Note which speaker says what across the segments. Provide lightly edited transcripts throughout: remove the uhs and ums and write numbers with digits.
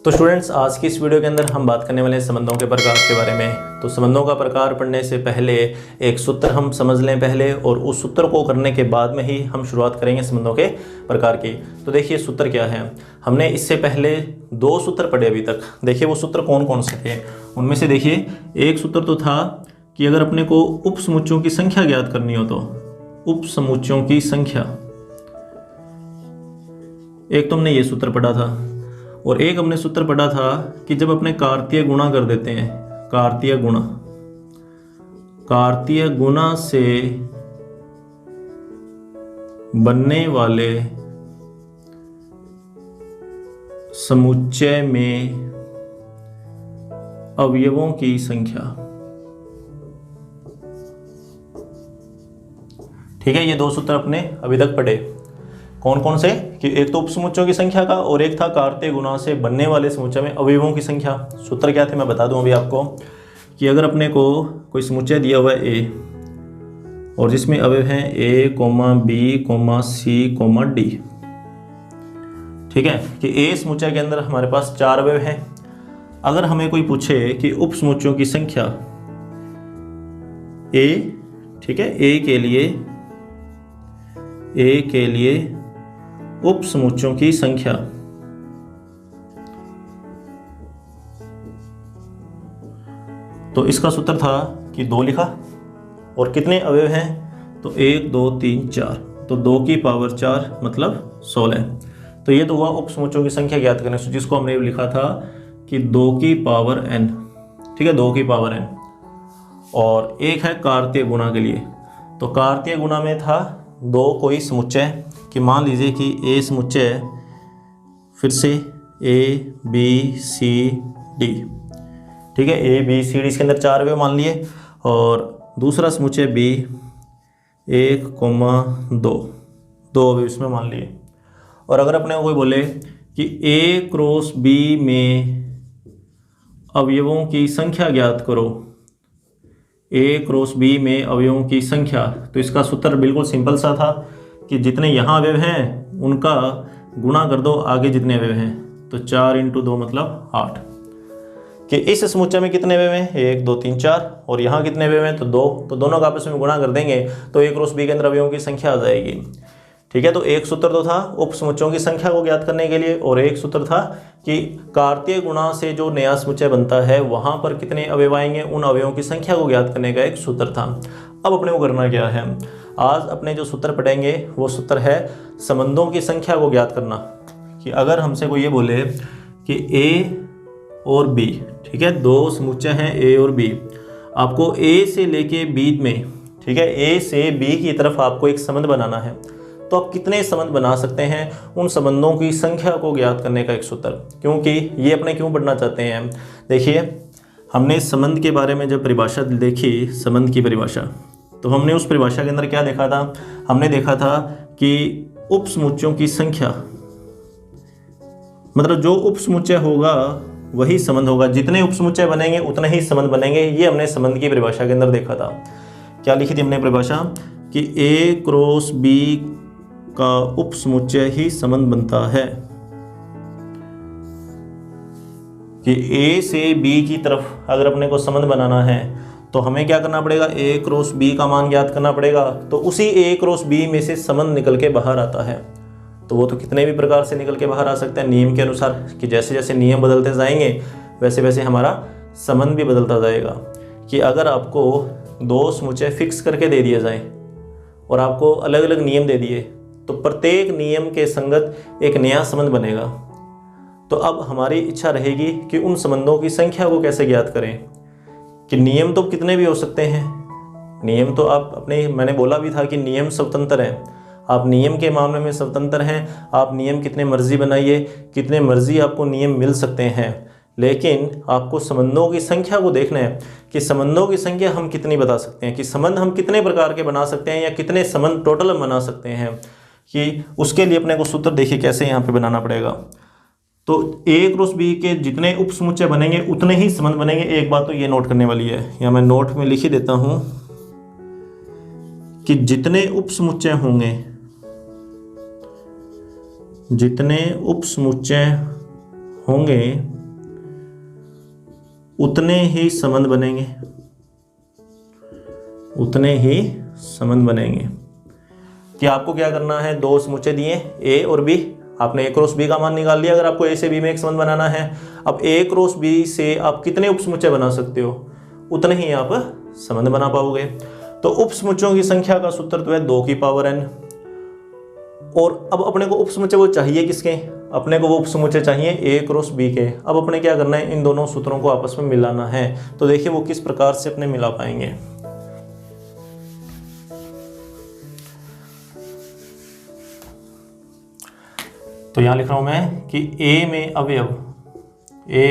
Speaker 1: तो स्टूडेंट्स, आज की इस वीडियो के अंदर हम बात करने वाले हैं संबंधों के प्रकार के बारे में। तो संबंधों का प्रकार पढ़ने से पहले एक सूत्र हम समझ लें पहले, और उस सूत्र को करने के बाद में ही हम शुरुआत करेंगे संबंधों के प्रकार की। तो देखिए सूत्र क्या है। हमने इससे पहले दो सूत्र पढ़े अभी तक। देखिए वो सूत्र कौन कौन से थे। उनमें से देखिए एक सूत्र तो था कि अगर अपने को उपसमुच्चयों की संख्या ज्ञात करनी हो तो उपसमुच्चयों की संख्या, एक तो हमने ये सूत्र पढ़ा था। और एक हमने सूत्र पढ़ा था कि जब अपने कार्तीय गुणा कर देते हैं, कार्तीय गुणा से बनने वाले समुच्चय में अवयवों की संख्या। ठीक है, ये दो सूत्र अपने अभी तक पढ़े। कौन कौन से? कि एक तो उपसमुच्चयों की संख्या का, और एक था कार्तीय गुणा से बनने वाले समुच्चय में अवयवों की संख्या। सूत्र क्या थे मैं बता दूं अभी आपको, कि अगर अपने को कोई समुच्चय दिया हुआ है ए, और जिसमें अवयव हैं ए, बी, सी, डी। ठीक है, कि ए समुच्चय के अंदर हमारे पास 4 अवयव हैं। अगर हमें कोई पूछे कि उपसमुच्चयों की संख्या ए, ठीक है, ए के लिए उपसमुच्चयों की संख्या, तो इसका सूत्र था कि 2 लिखा। और कितने अवयव हैं? तो 1 2 3 4, तो 2 की पावर 4 मतलब 16। तो ये तो हुआ उपसमुच्चयों की संख्या ज्ञात करने से, जिसको हमने लिखा था कि 2 की पावर n। ठीक है, 2 की पावर n। और एक है कार्तीय गुणा के लिए। तो कार्तीय गुणा में था 2 कोई समुच्चय, कि मान लीजिए कि ए समुच्चय, फिर से ए बी सी डी। ठीक है, ए बी सी डी, इसके अंदर 4 अवयव मान लिए। और दूसरा समुच्चय बी, 1 2 अवयव इसमें मान लिए। और अगर अपने कोई बोले कि ए क्रॉस बी में अवयवों की संख्या ज्ञात करो, ए क्रॉस बी में अवयवों की संख्या, तो इसका सूत्र बिल्कुल सिंपल सा था कि जितने यहाँ अवयव हैं उनका गुणा कर दो आगे जितने अवयव हैं। तो 4 × 2 मतलब 8। कि इस समुच्चय में कितने अवयव हैं? 1 2 3 4। और यहाँ कितने अवयव हैं? तो 2। तो दोनों का आपस में गुणा कर देंगे तो ए क्रॉस बी के अंदर अवयवों की संख्या आ जाएगी। ठीक है, तो एक सूत्र तो था उपसमुच्चयों की संख्या को ज्ञात करने के लिए, और एक सूत्र था कि कार्तीय गुणा से जो नया समुच्चय बनता है वहां पर कितने अवयव आएंगे, उन अवयवों की संख्या को ज्ञात करने का एक सूत्र था। अब अपने को करना क्या है? आज अपने जो सूत्र पढ़ेंगे वो सूत्र है संबंधों की संख्या को ज्ञात करना। कि अगर हमसे कोई ये बोले कि ए और बी, ठीक है, 2 समुच्चय हैं ए और बी, आपको ए से लेके बी में, ठीक है, ए से बी की तरफ आपको एक संबंध बनाना है, तो आप कितने संबंध बना सकते हैं? उन संबंधों की संख्या को ज्ञात करने का एक सूत्र। क्योंकि ये अपने क्यों पढ़ना चाहते हैं? देखिए, हमने संबंध के बारे में जब परिभाषा देखी, संबंध की परिभाषा, तो हमने उस परिभाषा के अंदर क्या देखा था? हमने देखा था कि उपसमुच्चयों की संख्या, मतलब जो उपसमुच्चय होगा वही संबंध होगा, जितने उपसमुच्चय बनेंगे उतने ही संबंध बनेंगे। ये हमने संबंध की परिभाषा के अंदर देखा था। क्या लिखी थी हमने परिभाषा? कि ए क्रॉस बी का उपसमुच्चय ही संबंध बनता है। कि ए से बी की तरफ अगर अपने को संबंध बनाना है तो हमें क्या करना पड़ेगा? ए क्रॉस बी का मान ज्ञात करना पड़ेगा। तो उसी ए क्रॉस बी में से संबंध निकल के बाहर आता है। तो वो तो कितने भी प्रकार से निकल के बाहर आ सकते हैं नियम के अनुसार, कि जैसे जैसे नियम बदलते जाएंगे वैसे वैसे हमारा संबंध भी बदलता जाएगा। कि अगर आपको 2 समुच्चय फिक्स करके दे दिए जाएं और आपको अलग अलग नियम दे दिए, तो प्रत्येक नियम के संगत एक नया संबंध बनेगा। तो अब हमारी इच्छा रहेगी कि उन संबंधों की संख्या को कैसे ज्ञात करें। कि नियम तो कितने भी हो सकते हैं, नियम तो आप अपने, मैंने बोला भी था कि नियम स्वतंत्र हैं, आप नियम के मामले में स्वतंत्र हैं। आप नियम कितने मर्जी बनाइए, कितने मर्जी आपको नियम मिल सकते हैं, लेकिन आपको संबंधों की संख्या को देखना है कि संबंधों की संख्या हम कितनी बता सकते हैं, कि संबंध हम कितने प्रकार के बना सकते हैं, या कितने संबंध टोटल हम बना सकते हैं। कि उसके लिए अपने को सूत्र देखिए कैसे यहाँ पे बनाना पड़ेगा। तो ए क्रॉस बी के जितने उपसमुच्चय बनेंगे उतने ही संबंध बनेंगे। एक बात तो ये नोट करने वाली है, या मैं नोट में लिख ही देता हूँ कि जितने उपसमुच्चय होंगे, जितने उपसमुच्चय होंगे उतने ही संबंध बनेंगे, उतने ही संबंध बनेंगे। कि आपको क्या करना है, दो समुच्चय दिए ए और बी, आपने ए क्रॉस बी का मान निकाल लिया। अगर आपको ए से बी में एक संबंध बनाना है, अब ए क्रॉस बी से आप कितने उपसमुच्चय बना सकते हो, उतने ही आप संबंध बना पाओगे। तो उपसमुच्चयों की संख्या का सूत्र तो है 2 की पावर n। और अब अपने को उपसमुच्चय वो चाहिए किसके, अपने को वो उपसमुच्चय चाहिए ए क्रॉस बी के। अब अपने क्या करना है, इन दोनों सूत्रों को आपस में मिलाना है। तो देखिए वो किस प्रकार से अपने मिला पाएंगे। तो यहां लिख रहा हूं मैं कि ए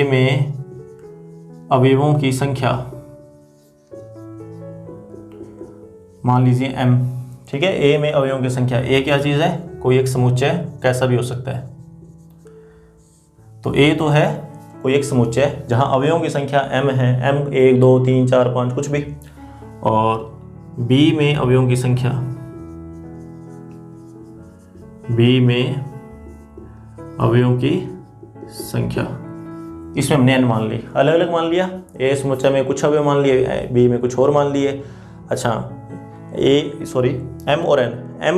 Speaker 1: में अवयवों की संख्या मान लीजिए m, ठीक है। ए में अवयवों की संख्या, ए क्या चीज है, कोई एक समुच्चय, कैसा भी हो सकता है। तो ए तो है कोई एक समुच्चय जहां अवयवों की संख्या m है, m 1 2 3 4 5 कुछ भी। और b में अवयवों की संख्या, b में अवयवों की संख्या, इसमें हमने n मान ली, अलग अलग मान लिया। ए समुच्चय में कुछ अवयव मान लिए, बी में कुछ और मान लिए। अच्छा m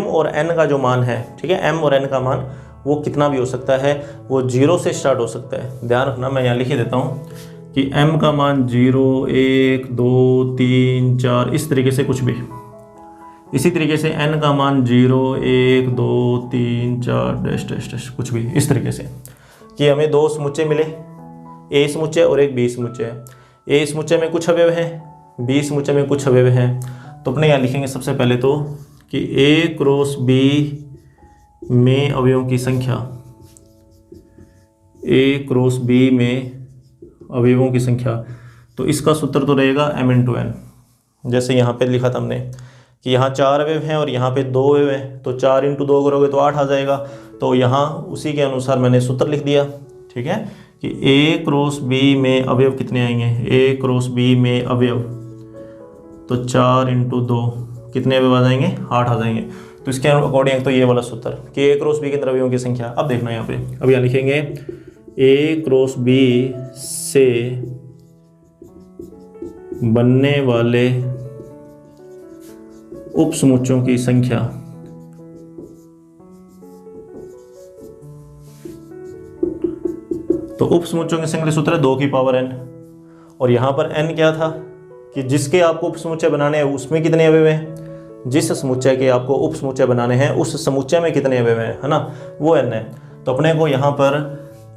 Speaker 1: और n का जो मान है, ठीक है, m और n का मान वो कितना भी हो सकता है, वो 0 से स्टार्ट हो सकता है। ध्यान रखना, मैं यहाँ लिख ही देता हूँ कि m का मान 0 1 2 3 4 इस तरीके से कुछ भी। इसी तरीके से n का मान 0 1 2 3 4 डैश डैश डैश कुछ भी, इस तरीके से। कि हमें दो समुच्चय मिले, ए समुच्चय और एक बी समुच्चय। ए समुच्चय में कुछ अवयव हैं, बी समुच्चय में कुछ अवयव हैं। तो अपने यहाँ लिखेंगे सबसे पहले तो कि ए क्रॉस बी में अवयवों की संख्या, ए क्रॉस बी में अवयवों की संख्या, तो इसका सूत्र तो रहेगा m × n। जैसे यहाँ पे लिखा था हमने कि यहाँ 4 अवयव हैं और यहाँ पे 2 अवयव हैं, तो 4 × 2 करोगे तो 8 आ जाएगा। तो यहाँ उसी के अनुसार मैंने सूत्र लिख दिया, ठीक है, कि ए क्रॉस बी में अवयव कितने आएंगे, ए क्रॉस बी में अवयव, तो 4 × 2 कितने अवयव आ जाएंगे, 8 आ जाएंगे। तो इसके अकॉर्डिंग तो ये वाला सूत्र कि ए क्रॉस बी के अंदर अवयवों की संख्या। अब देखना यहाँ पे, अब यहाँ लिखेंगे ए क्रॉस बी से बनने वाले उपसमुच्चयों की संख्या, तो उपसमुच्चयों की संख्या सूत्र है 2 की पावर n। और यहाँ पर n क्या था कि जिसके आपको उपसमुच्चय बनाने हैं उसमें कितने अवयव हैं, जिस समुच्चय के आपको उपसमुच्चय बनाने हैं उस समुच्चय में कितने अवयव हैं, है ना, वो n है। तो अपने को यहाँ पर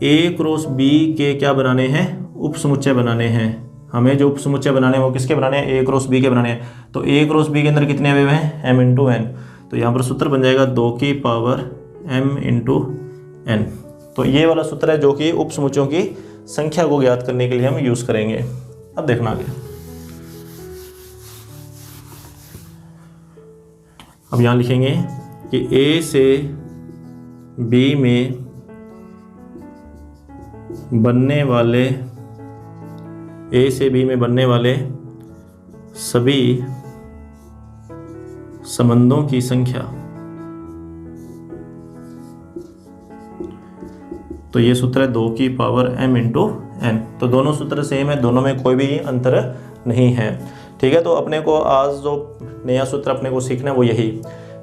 Speaker 1: a क्रॉस b के क्या बनाने हैं, उपसमुच्चय बनाने हैं। हमें जो उपसमुच्चय बनाने हैं वो किसके बनाने हैं, a क्रॉस b के बनाने हैं। तो a क्रॉस b के अंदर कितने अवयव हैं, m × n। तो यहाँ पर सूत्र बन जाएगा 2 की पावर m × n। तो ये वाला सूत्र है जो कि उपसमुच्चयों की संख्या को ज्ञात करने के लिए हम यूज़ करेंगे। अब देखना आगे। अब यहाँ लिखेंगे कि A से B में बनने वाले, A से B में बनने वाले सभी संबंधों की संख्या, तो ये सूत्र है 2 की पावर m × n। तो दोनों सूत्र सेम है, दोनों में कोई भी अंतर नहीं है, ठीक है। तो अपने को आज जो नया सूत्र अपने को सीखना है वो यही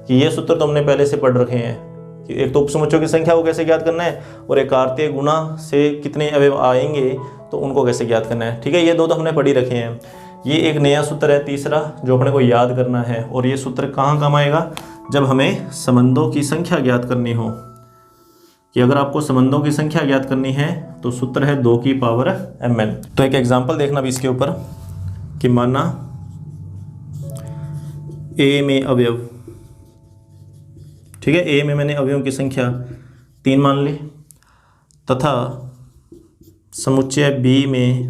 Speaker 1: कि ये सूत्र तो हमने पहले से पढ़ रखे हैं कि एक तो उपसमुच्चयों की संख्या को कैसे ज्ञात करना है, और एक कार्तीय गुणा से कितने अवयव आएंगे तो उनको कैसे ज्ञात करना है, ठीक है। ये दो तो हमने पढ़ ही रखे हैं। ये एक नया सूत्र है तीसरा जो अपने को याद करना है। और ये सूत्र कहाँ काम आएगा, जब हमें संबंधों की संख्या ज्ञात करनी हो, कि अगर आपको संबंधों की संख्या ज्ञात करनी है तो सूत्र है 2 की पावर mn। तो एक एग्जांपल देखना भी इसके ऊपर कि माना A में अवयव, ठीक है, A में मैंने अवयवों की संख्या 3 मान ली, तथा समुच्चय B में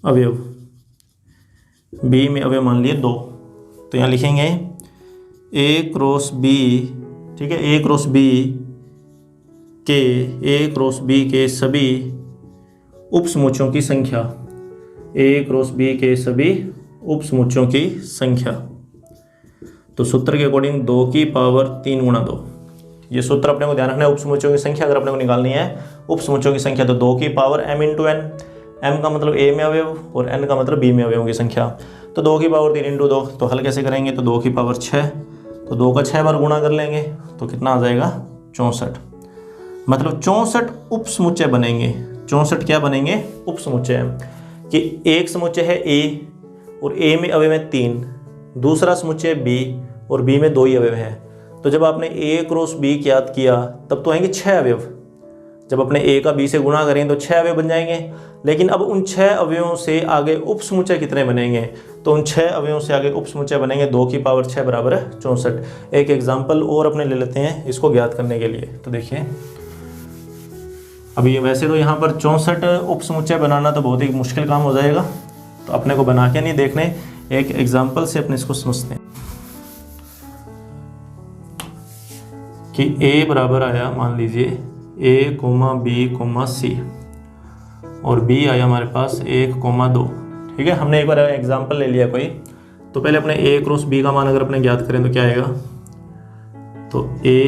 Speaker 1: अवयव, B में अवयव मान लिए 2। तो यहाँ लिखेंगे A क्रॉस B, ठीक है, A क्रॉस B के सभी उपसमुच्चयों की संख्या, A क्रॉस B के सभी उपसमुच्चयों की संख्या। तो सूत्र के अकॉर्डिंग 2 की पावर 3 × 2। ये सूत्र अपने को ध्यान रखना है, उपसमुच्चयों की संख्या अगर अपने को निकालनी है, उपसमुच्चयों की संख्या तो 2 की पावर m × n। m का मतलब a में अवयव और n का मतलब b में अवयवों की संख्या। तो 2 की पावर 3 इंटू 2, तो हल कैसे करेंगे, तो 2 की पावर 6, तो 2 का 6 बार गुणा कर लेंगे तो कितना आ जाएगा 64। मतलब 64 उप समुच्चय बनेंगे। 64 क्या बनेंगे, उप समुच्चय, कि एक समुच्चय है a और a में अवयव है 3, दूसरा समुच्चय b और b में 2 ही अवयव है। तो जब आपने a क्रॉस b ज्ञात किया तब तो आएंगे 6 अवयव। जब अपने a का b से गुणा करें तो 6 अवयव बन जाएंगे। लेकिन अब उन 6 अवयवों से आगे उप समुच्चय कितने बनेंगे, तो उन 6 अवयवों से आगे उप समुच्चय बनेंगे 2 की पावर 6 बराबर है 64। एक एग्जाम्पल और अपने ले लेते हैं इसको ज्ञात करने के लिए। तो देखिए अभी वैसे तो यहाँ पर 64 उप समुच्चय बनाना तो बहुत ही मुश्किल काम हो जाएगा, तो अपने को बना के नहीं देखने, एक एग्जाम्पल से अपने इसको समझते हैं कि a बराबर आया, मान लीजिए a, b, c और b आया हमारे पास 1, 2। ठीक है, हमने एक बार एग्जाम्पल ले लिया कोई, तो पहले अपने a क्रॉस b का मान अगर अपने ज्ञात करें तो क्या आएगा, तो a,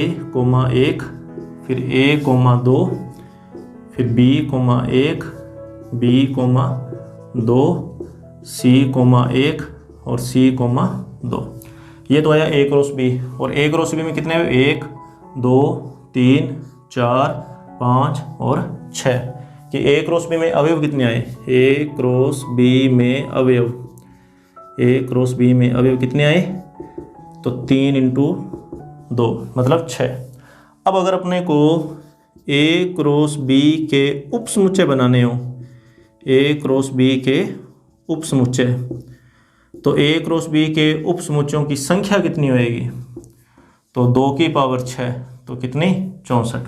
Speaker 1: 1, फिर a, 2, फिर b, 1, b, 2, c, 1 और c, 2। ये तो आया a क्रॉस b, और a क्रॉस b में कितने हैं, 1, 2, 3, 4, 5 और 6, कि a क्रॉस b में अवयव कितने आए, a क्रॉस b में अवयव, a क्रॉस b में अवयव कितने आए, तो 3 इंटू 2 मतलब 6। अब अगर अपने को a क्रॉस b के उप समुच्चय बनाने हो, a क्रॉस b के उप समुच्चय, तो a क्रॉस b के उप समुच्चयों की संख्या कितनी होएगी, तो 2 की पावर 6, तो कितनी 64।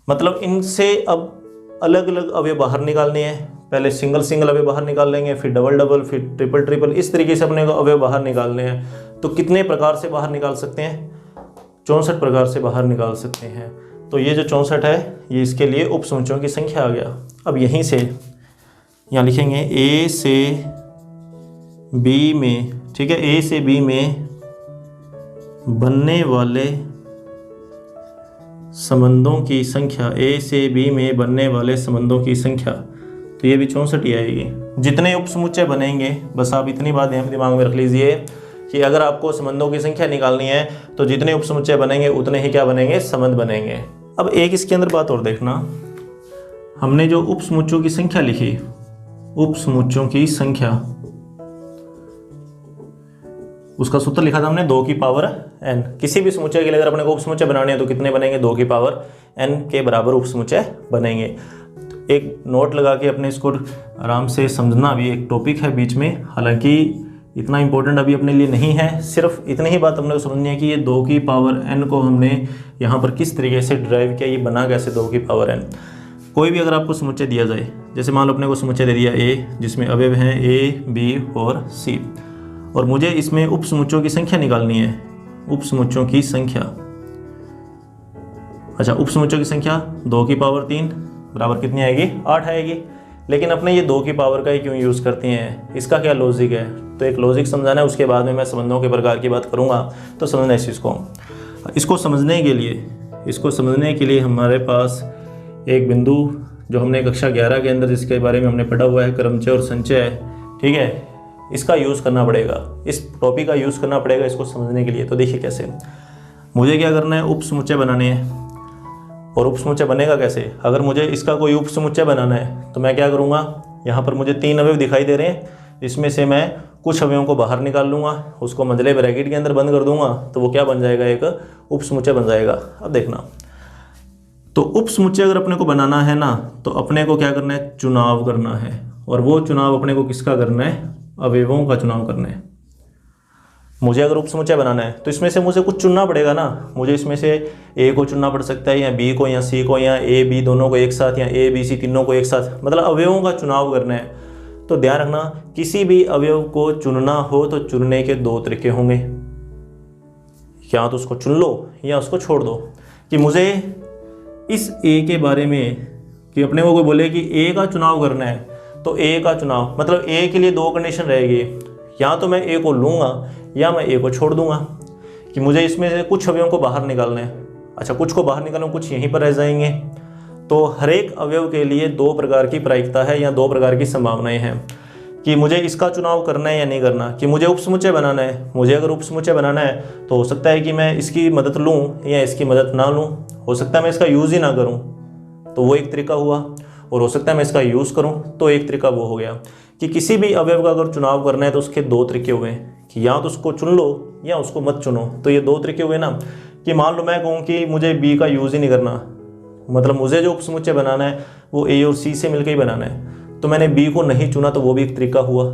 Speaker 1: मतलब इनसे अब अलग अलग अवयव बाहर निकालने हैं। पहले सिंगल सिंगल अवयव बाहर निकाल लेंगे, फिर डबल डबल, फिर ट्रिपल ट्रिपल, इस तरीके से अपने को अवयव बाहर निकालने हैं। तो कितने प्रकार से बाहर निकाल सकते हैं, 64 प्रकार से बाहर निकाल सकते हैं। तो ये जो 64 है ये इसके लिए उप समुच्चयों की संख्या आ गया। अब यहीं से यहाँ लिखेंगे a से b में, ठीक है, a से b में बनने वाले संबंधों की संख्या, a से b में बनने वाले संबंधों की संख्या, तो ये भी 64 ही आएगी। जितने उप समुच्चय बनेंगे, बस आप इतनी बात यहाँ दिमाग में रख लीजिए कि अगर आपको संबंधों की संख्या निकालनी है तो जितने उप समुच्चय बनेंगे उतने ही क्या बनेंगे, संबंध बनेंगे। अब एक इसके अंदर बात और देखना, हमने जो उप समुच्चयों की संख्या लिखी, उप समुच्चयों की संख्या, उसका सूत्र लिखा था हमने 2 की पावर n। किसी भी समुच्चय के लिए अगर अपने को उप समुच्चय बनाने हैं तो कितने बनेंगे, 2 की पावर n के बराबर उप समुच्चय बनेंगे। एक नोट लगा के अपने इसको आराम से समझना, भी एक टॉपिक है बीच में, हालांकि इतना इंपॉर्टेंट अभी अपने लिए नहीं है। सिर्फ इतनी ही बात अपने को समझनी है कि ये 2 की पावर n को हमने यहाँ पर किस तरीके से ड्राइव किया, ये बना कैसे 2 की पावर n। कोई भी अगर आपको समुच्चय दिया जाए, जैसे मान लो अपने को समुच्चय दे दिया a, जिसमें अवयव हैं a, b और c, और मुझे इसमें उप समुच्चयों की संख्या निकालनी है, उप समुच्चयों की संख्या। अच्छा, उप समुच्चयों की संख्या 2 की पावर 3 बराबर कितनी आएगी, 8 आएगी। लेकिन अपने ये 2 की पावर का ही क्यों यूज़ करते हैं, इसका क्या लॉजिक है, तो एक लॉजिक समझाना है, उसके बाद में मैं संबंधों के प्रकार की बात करूँगा। तो समझना इस चीज़ को, इसको समझने के लिए हमारे पास एक बिंदु जो हमने कक्षा 11 के अंदर जिसके बारे में हमने पढ़ा हुआ है, क्रमचय और संचय, ठीक है, इसका यूज़ करना पड़ेगा, इस टॉपिक का यूज़ करना पड़ेगा इसको समझने के लिए। तो देखिए कैसे, मुझे क्या करना है, उप समुच्चय बनाने हैं। और उप समुच्चय बनेगा कैसे, अगर मुझे इसका कोई उप समुच्चय बनाना है तो मैं क्या करूँगा, यहाँ पर मुझे 3 अवयव दिखाई दे रहे हैं, इसमें से मैं कुछ अवयवों को बाहर निकाल लूँगा, उसको मंझले ब्रैकेट के अंदर बंद कर दूंगा, तो वो क्या बन जाएगा, एक उप समुच्चय बन जाएगा। अब देखना, तो उप समुच्चय अगर अपने को बनाना है ना, तो अपने को क्या करना है, चुनाव करना है। और वो चुनाव अपने को किसका करना है, अवयवों का चुनाव करना है। मुझे अगर उप समुच्चय बनाना है तो इसमें से मुझे कुछ चुनना पड़ेगा ना, मुझे इसमें से ए को चुनना पड़ सकता है, या बी को, या सी को, या ए बी दोनों को एक साथ, या ए बी सी तीनों को एक साथ, मतलब अवयवों का चुनाव करना है। तो ध्यान रखना, किसी भी अवयव को चुनना हो तो चुनने के 2 तरीके होंगे, या तो उसको चुन लो या उसको छोड़ दो। कि मुझे इस ए के बारे में, कि अपने को कोई बोले कि ए का चुनाव करना है, तो ए का चुनाव मतलब ए के लिए 2 कंडीशन रहेगी, या तो मैं ए को लूँगा या मैं ए को छोड़ दूंगा। कि मुझे इसमें से कुछ अवयवों को बाहर निकालना है, अच्छा कुछ को बाहर निकालूँ, कुछ यहीं पर रह जाएंगे, तो हर एक अवयव के लिए दो प्रकार की प्रायिकता है या दो प्रकार की संभावनाएं हैं कि मुझे इसका चुनाव करना है या नहीं करना, कि मुझे उपसमुच्चय बनाना है। मुझे अगर उपसमुच्चय बनाना है तो हो सकता है कि मैं इसकी मदद लूँ या इसकी मदद ना लूँ, हो सकता है मैं इसका यूज़ ही ना करूँ, तो वो एक तरीका हुआ, और हो सकता है मैं इसका यूज़ करूँ, तो एक तरीका वो हो गया। कि किसी भी अवयव का अगर चुनाव करना है तो उसके दो तरीके हुए कि या तो उसको चुन लो या उसको मत चुनो। तो ये दो तरीके हुए ना, कि मान लो मैं कहूँ कि मुझे बी का यूज़ ही नहीं करना, मतलब मुझे जो उपसमुच्चय बनाना है वो ए और सी से मिलकर ही बनाना है, तो मैंने बी को नहीं चुना, तो वो भी एक तरीका हुआ।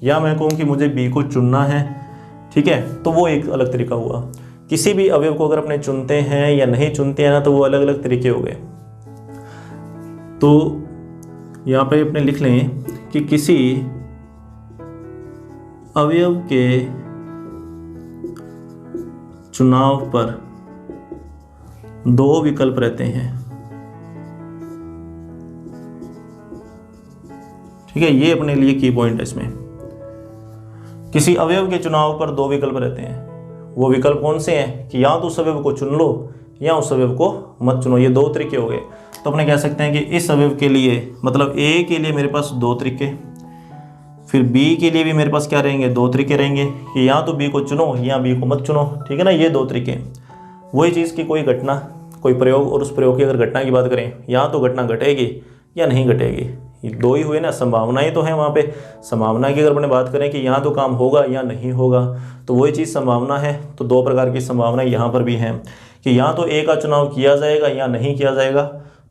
Speaker 1: या मैं कहूँ कि मुझे बी को चुनना है, ठीक है, तो वो एक अलग तरीका हुआ। किसी भी अवयव को अगर अपने चुनते हैं या नहीं चुनते हैं ना, तो वो अलग अलग तरीके हो गए। तो यहाँ पे अपने लिख लें कि किसी अवयव के चुनाव पर दो विकल्प रहते हैं, ठीक है, ये अपने लिए की पॉइंट है इसमें। किसी अवयव के चुनाव पर दो विकल्प रहते हैं, वो विकल्प कौन से हैं कि या तो उस अवयव को चुन लो या उस अवयव को मत चुनो। ये दो तरीके हो गए। तो अपने कह सकते हैं कि इस अवयव के लिए, मतलब ए के लिए मेरे पास दो तरीके, फिर बी के लिए भी मेरे पास क्या रहेंगे, दो तरीके रहेंगे कि या तो बी को चुनो या बी को मत चुनो, ठीक है ना, ये दो तरीके। वही चीज़ की कोई घटना, कोई प्रयोग, और उस प्रयोग की अगर घटना की बात करें, या तो घटना घटेगी या नहीं घटेगी, ये दो ही हुए ना, संभावनाएं तो हैं वहाँ पे। संभावना की अगर अपने बात करें कि यहाँ तो काम होगा या नहीं होगा, तो वही चीज़ संभावना है। तो दो प्रकार की संभावना यहाँ पर भी हैं कि या तो ए का चुनाव किया जाएगा या नहीं किया जाएगा।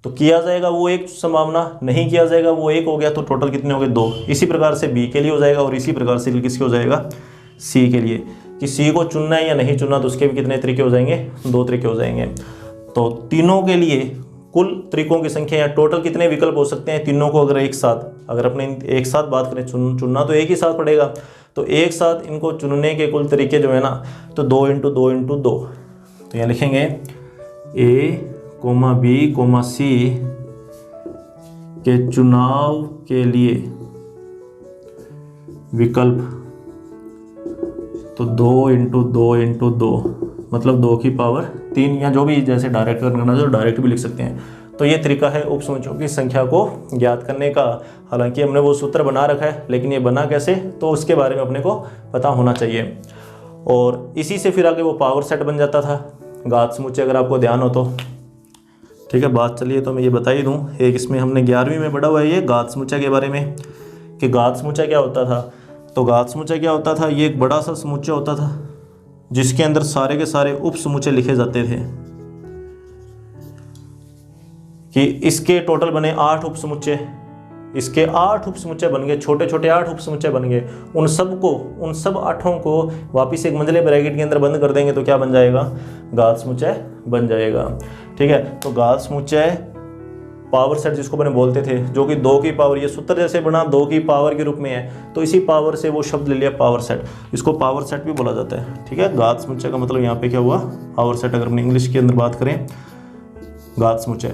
Speaker 1: तो किया जाएगा वो एक संभावना, नहीं किया जाएगा वो एक हो गया, तो टोटल कितने हो गए, दो। इसी प्रकार से बी के लिए हो जाएगा और इसी प्रकार से किसके हो जाएगा, सी के लिए, कि सी को चुनना है या नहीं चुनना, तो उसके भी कितने तरीके हो जाएंगे, दो तरीके हो जाएंगे। तो तीनों के लिए कुल तरीकों की संख्या या टोटल कितने विकल्प हो सकते हैं तीनों को अगर एक साथ, अगर अपने एक साथ बात करें, चुनना तो एक ही साथ पड़ेगा, तो एक साथ इनको चुनने के कुल तरीके जो है ना, तो 2 × 2 × 2। तो यहाँ लिखेंगे ए, बी, सी के चुनाव के लिए विकल्प, तो 2 × 2 × 2 मतलब 2 की पावर 3, या जो भी जैसे डायरेक्ट करना है तो डायरेक्ट भी लिख सकते हैं। तो ये तरीका है उपसमुच्चयों की संख्या को ज्ञात करने का। हालांकि हमने वो सूत्र बना रखा है, लेकिन ये बना कैसे, तो उसके बारे में अपने को पता होना चाहिए। और इसी से फिर आगे वो पावर सेट बन जाता था, घात समुच्चय, अगर आपको ध्यान हो तो, ठीक है। बात चलिए तो मैं ये बता ही दूँ, एक इसमें हमने 11वीं में पढ़ा हुआ है ये घात समुच्चय के बारे में, कि घात समुच्चय क्या होता था। तो घात समुच्चय क्या होता था, ये एक बड़ा सा समुच्चय होता था जिसके अंदर सारे के सारे उप समुच्चय लिखे जाते थे, कि इसके टोटल बने 8 उप समुच्चय, इसके 8 उप समुच्चय बन गए, छोटे छोटे 8 उप समुच्चय बन गए। उन सब 8 को वापिस एक मंझले ब्रैकेट के अंदर बंद कर देंगे तो क्या बन जाएगा, घात समुच्चय बन जाएगा, ठीक है। तो घात समुच्चय पावर सेट जिसको मैंने बोलते थे, जो कि 2 की पावर, ये सूत्र जैसे बना 2 की पावर के रूप में है, तो इसी पावर से वो शब्द ले लिया पावर सेट, इसको पावर सेट भी बोला जाता है, ठीक है। घात समुच्चय का मतलब यहाँ पे क्या हुआ, पावर सेट, अगर अपने इंग्लिश के अंदर बात करें घात समुच्चय।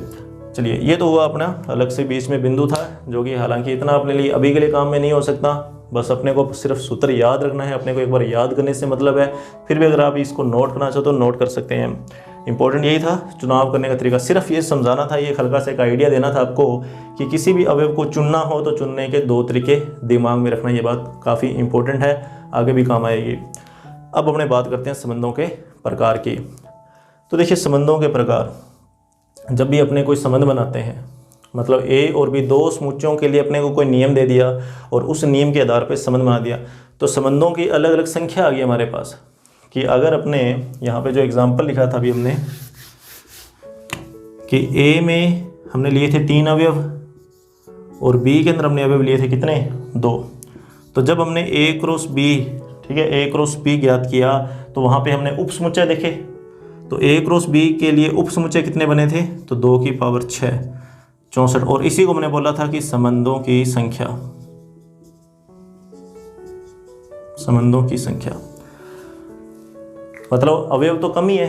Speaker 1: चलिए, ये तो हुआ अपना अलग से बीच में बिंदु था, जो कि हालांकि इतना अपने लिए अभी के लिए काम में नहीं हो सकता, बस अपने को सिर्फ सूत्र याद रखना है, अपने को एक बार याद करने से मतलब है। फिर भी अगर आप इसको नोट करना चाहो तो नोट कर सकते हैं। इंपॉर्टेंट यही था चुनाव करने का तरीका, सिर्फ ये समझाना था, ये हल्का सा एक आइडिया देना था आपको कि किसी भी अवयव को चुनना हो तो चुनने के 2 तरीके दिमाग में रखना। ये बात काफ़ी इंपॉर्टेंट है, आगे भी काम आएगी। अब अपने बात करते हैं संबंधों के प्रकार की। तो देखिए, संबंधों के प्रकार, जब भी अपने कोई संबंध बनाते हैं, मतलब ए और बी 2 समुच्चयों के लिए अपने को कोई नियम दे दिया और उस नियम के आधार पर संबंध बना दिया, तो संबंधों की अलग अलग संख्या आ गई हमारे पास। कि अगर अपने यहाँ पे जो एग्जाम्पल लिखा था अभी हमने, कि ए में हमने लिए थे 3 अवयव और बी के अंदर हमने अवयव लिए थे कितने, 2। तो जब हमने ए क्रॉस बी, ठीक है, ए क्रॉस बी ज्ञात किया, तो वहाँ पे हमने उप समुच्चय देखे। तो ए क्रॉस बी के लिए उप समुच्चय कितने बने थे, तो 2 की पावर 6, 64। और इसी को हमने बोला था कि संबंधों की संख्या, संबंधों की संख्या मतलब अवयव तो कम ही है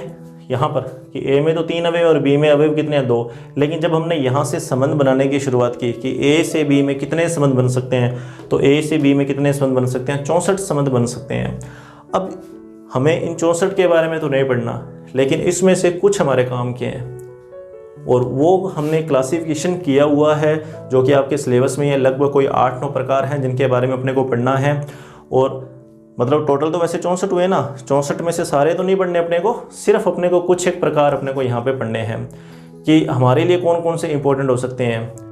Speaker 1: यहाँ पर, कि ए में तो 3 अवयव और बी में अवयव कितने हैं, 2। लेकिन जब हमने यहाँ से संबंध बनाने की शुरुआत की कि ए से बी में कितने संबंध बन सकते हैं, तो ए से बी में कितने संबंध बन सकते हैं, 64 संबंध बन सकते हैं। अब हमें इन 64 के बारे में तो नहीं पढ़ना, लेकिन इसमें से कुछ हमारे काम के हैं। और वो हमने क्लासिफिकेशन किया हुआ है जो कि आपके सिलेबस में है। लगभग कोई 8-9 प्रकार हैं जिनके बारे में अपने को पढ़ना है। और मतलब टोटल तो वैसे 64 हुए ना, 64 में से सारे तो नहीं पढ़ने अपने को, सिर्फ अपने को कुछ एक प्रकार अपने को यहाँ पे पढ़ने हैं कि हमारे लिए कौन कौन से इंपॉर्टेंट हो सकते हैं।